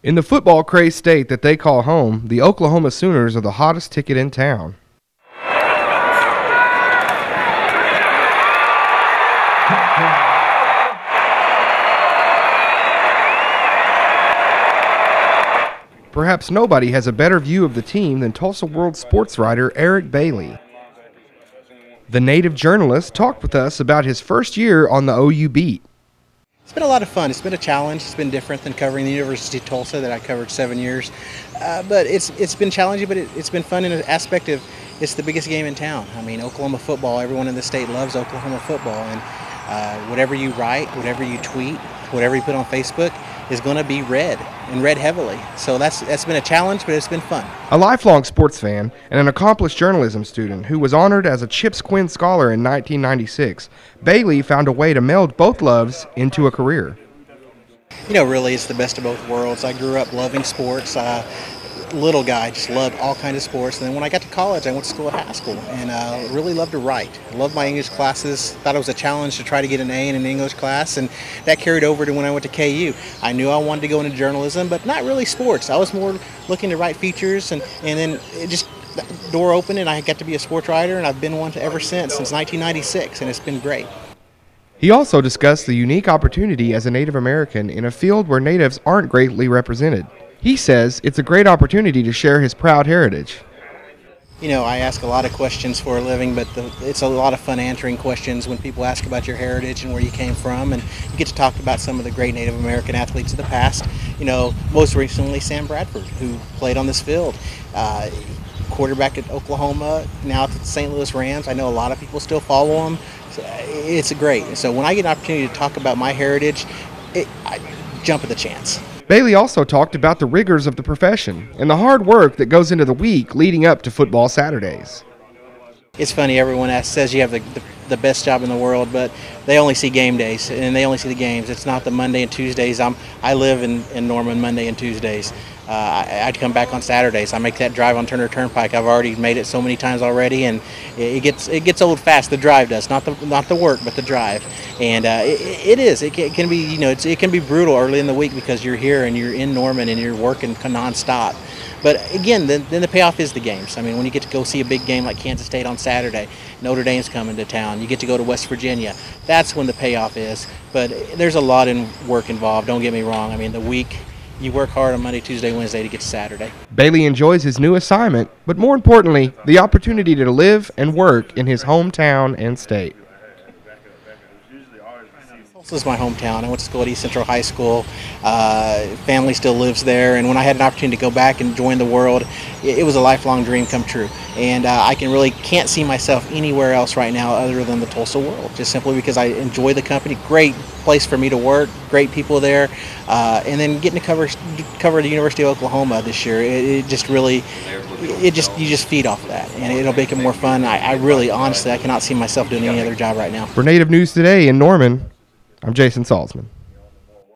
In the football-crazed state that they call home, the Oklahoma Sooners are the hottest ticket in town. Perhaps nobody has a better view of the team than Tulsa World sportswriter Eric Bailey. The native journalist talked with us about his first year on the OU beat. It's been a lot of fun. It's been a challenge. It's been different than covering the University of Tulsa that I covered 7 years. But it's been challenging, but it's been fun in an aspect of it's the biggest game in town. I mean, Oklahoma football, everyone in the state loves Oklahoma football. And whatever you write, whatever you tweet, whatever you put on Facebook is going to be read, and read heavily. So that's been a challenge, but it's been fun. A lifelong sports fan and an accomplished journalism student who was honored as a Chips Quinn Scholar in 1996, Bailey found a way to meld both loves into a career. You know, really, it's the best of both worlds. I grew up loving sports. Little guy, just loved all kinds of sports. And then when I got to college, I went to school at high school and really loved to write. Loved my English classes. Thought it was a challenge to try to get an A in an English class, and that carried over to when I went to KU. I knew I wanted to go into journalism, but not really sports. I was more looking to write features, and then it just the door opened, and I got to be a sports writer, and I've been one ever since 1996, and it's been great. He also discussed the unique opportunity as a Native American in a field where natives aren't greatly represented. He says it's a great opportunity to share his proud heritage. You know, I ask a lot of questions for a living, but it's a lot of fun answering questions when people ask about your heritage and where you came from, and you get to talk about some of the great Native American athletes of the past. You know, most recently Sam Bradford, who played on this field, quarterback at Oklahoma, now at the St. Louis Rams. I know a lot of people still follow him. It's great. So when I get an opportunity to talk about my heritage, I jump at the chance. Bailey also talked about the rigors of the profession and the hard work that goes into the week leading up to football Saturdays. It's funny, everyone says you have the best job in the world, but they only see game days and they only see the games. It's not the Monday and Tuesdays. I live in Norman Monday and Tuesdays. I'd come back on Saturdays. I make that drive on Turner Turnpike. I've already made it so many times already, and it gets old fast. The drive does, not the work, but the drive. And it can be, you know, it can be brutal early in the week because you're here and you're in Norman and you're working nonstop. But again, then the payoff is the games. I mean, when you get to go see a big game like Kansas State on Saturday, Notre Dame's coming to town, you get to go to West Virginia, that's when the payoff is. But there's a lot in work involved, don't get me wrong. I mean, the week, you work hard on Monday, Tuesday, Wednesday to get to Saturday. Bailey enjoys his new assignment, but more importantly, the opportunity to live and work in his hometown and state. This is my hometown. I went to school at East Central High School. Family still lives there, and when I had an opportunity to go back and join the world, it was a lifelong dream come true. And I can't see myself anywhere else right now other than the Tulsa World, just simply because I enjoy the company. Great place for me to work, great people there, and then getting to cover the University of Oklahoma this year, you just feed off of that, and it'll make it more fun. I really, honestly, I cannot see myself doing any other job right now. For Native News Today in Norman, I'm Jason Salzman.